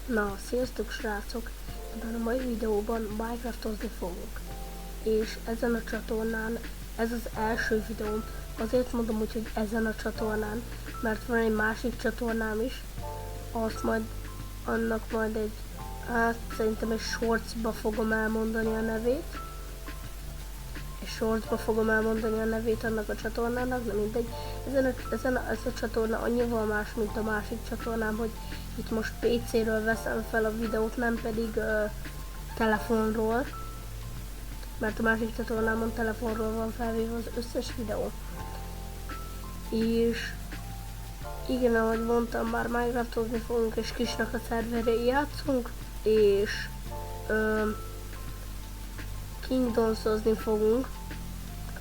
Na, sziasztok srácok! Ebben a mai videóban Minecraftozni fogunk. És ezen a csatornán, ez az első videóm, azért mondom úgy, hogy ezen a csatornán, mert van egy másik csatornám is, annak majd egy, szerintem egy shortsba fogom elmondani a nevét. Annak a csatornának, de mindegy. Ez a csatorna annyival más, mint a másik csatornám, hogy itt most PC-ről veszem fel a videót, nem pedig telefonról, mert a másik csatornámon telefonról van felvéve az összes videó. És igen, ahogy mondtam, már Minecraftozni fogunk, és kisnak a szerverre játszunk, és Kingdomsozni fogunk,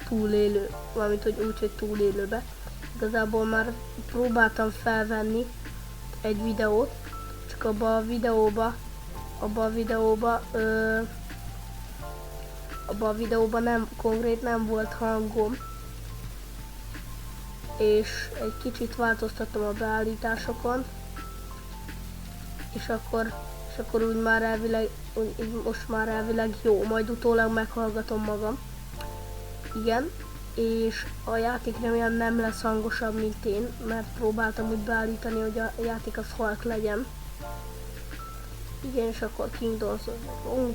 túlélő, valamint hogy úgy, hogy túlélőbe. Igazából már próbáltam felvenni egy videót, csak abba a videóba nem volt hangom, és egy kicsit változtattam a beállításokon, és akkor úgy most már elvileg jó, majd utólag meghallgatom magam. Igen, és a játék remélem nem lesz hangosabb, mint én, mert próbáltam úgy beállítani, hogy a játék az halk legyen. Igen, és akkor Kingdoms,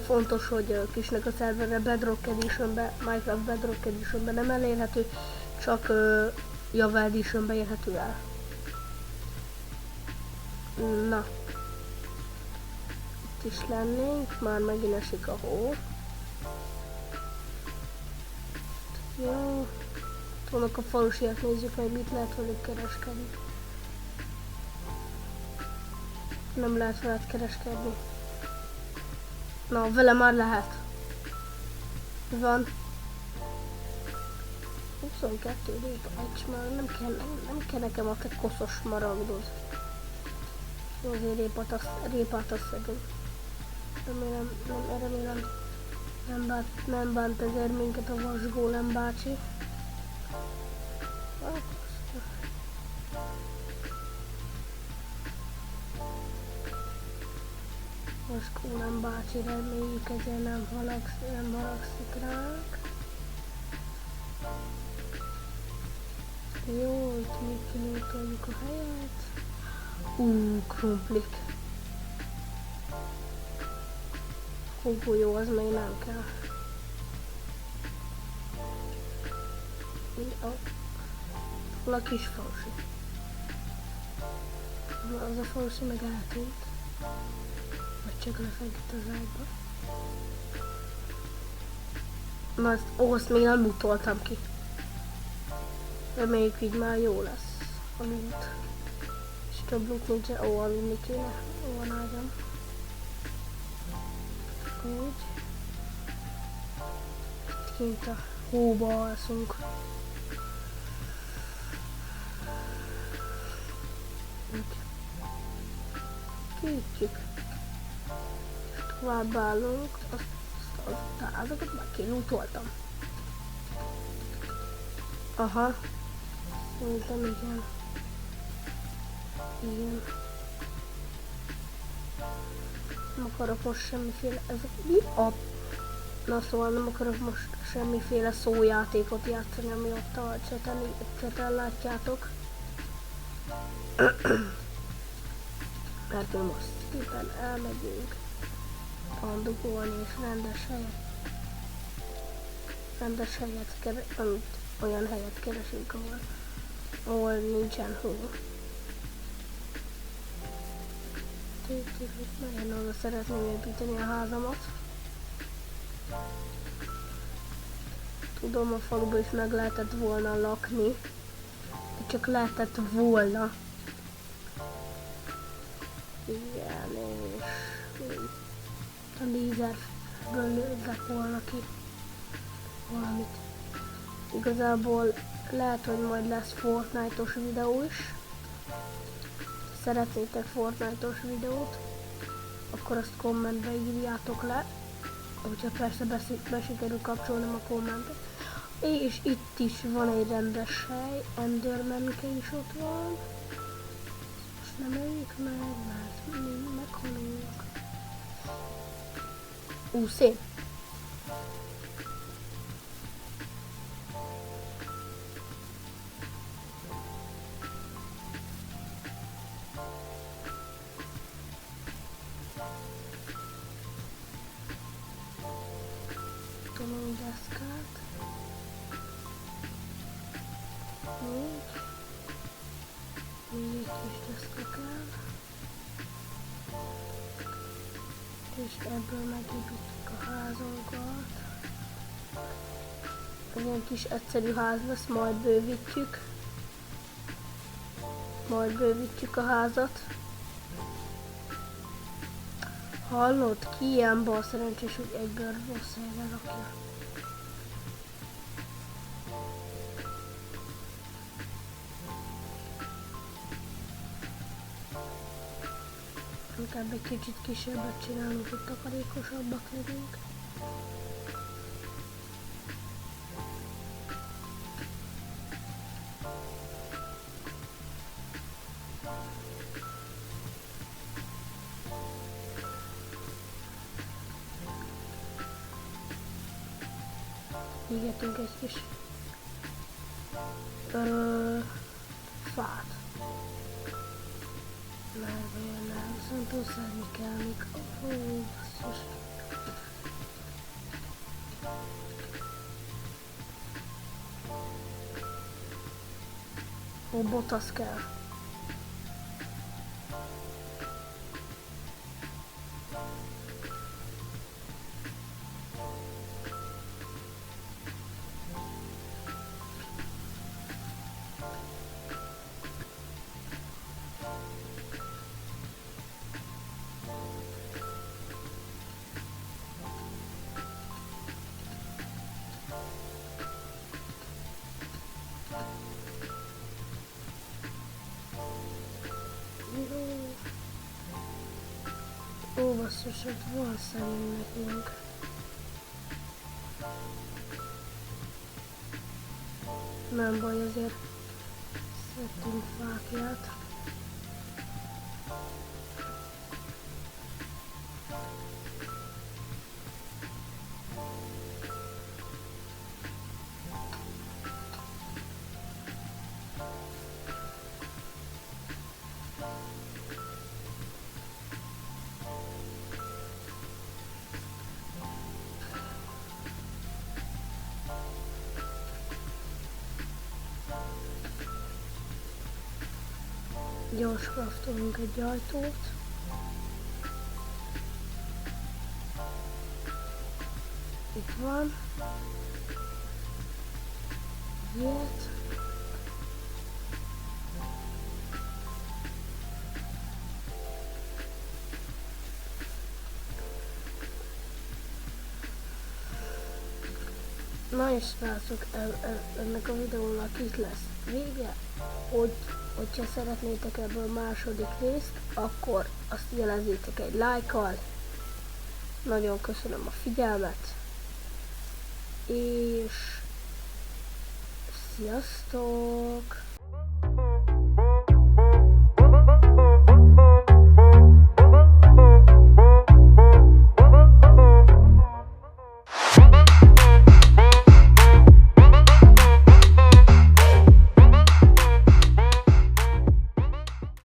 fontos, hogy kisnek a szerverre Minecraft Bedrock Editionben nem elérhető, csak Java Editionben érhető el. Na, itt is lennénk, már megint esik a hó. Jó, tudnak a falusiak, nézzük meg, mit lehet velük kereskedni. Nem lehet veled kereskedni. Na, vele már lehet. Van. 22 répa, már nem kell nekem a te koszos maragdod. Azért répát azt szedünk. Remélem nem bánt ezért minket a vasgólem bácsi. Vasgólem bácsi, reméljük ezért nem haragszik ránk. Jó, itt még kilútoljuk a helyet. Krumplik. Jó, az még nem kell. Hol a kis falusi? Az a falusi meg eltűnt. Vagy csak lefeküdt az ágyba. Na, azt még nem utoltam ki. Reméljük így már jó lesz a loot. És több loot nincs, aludni kéne. Van ágyam. Úgy. Itt kint a hóba alszunk. Úgy. Kiütjük. És tovább állunk. Azokat már kilútoltam. Aha. Szerintem igen. Igen. Nem akarok most semmiféle... Na szóval nem akarok most semmiféle szójátékot játszani, ami ott a cseten látjátok. Mert mi most szépen elmegyünk bandugolni és olyan helyet keresünk, ahol nincsen hó. Én oda szeretném építeni a házamat. Tudom, a faluban is meg lehetett volna lakni, de csak lehetett volna. Igen, és a lézerből lőzzek volna ki valamit. Igazából lehet, hogy majd lesz Fortnite-os videó is. Szeretnétek Fortnite-os videót, akkor azt kommentbe írjátok le, hogyha persze besikerül kapcsolnom a kommentet. És itt is van egy rendes hely, Enderman-ke is ott van. Most nem öljük meg, mert mi meghalunk. Szép. Tolunk deszkát. Még egy kis deszka kell. És ebből megépítjük a házunkat. Ez egy kis egyszerű ház lesz, majd bővítjük. Majd bővítjük a házat. Hallod, ki ilyen bal szerencsés, hogy egyből rossz helyre rakja. Inkább egy kicsit kisebbet csinálunk, hogy takarékosabbak legyünk. Égetünk egy kis fát. Már olyan viszont túlszárni kell még. Ó, basszus. Ó, botasz kell. Ó, basszus, ott van szemünk nekünk. Nem baj, azért szedtünk fákját. Gyors craftolunk egy ajtót. Itt van. Ilyet. Na és srácok, ennek a videónak itt lesz vége, hogyha szeretnétek ebből második részt, akkor azt jelezzétek egy lájkkal. Nagyon köszönöm a figyelmet, és sziasztok!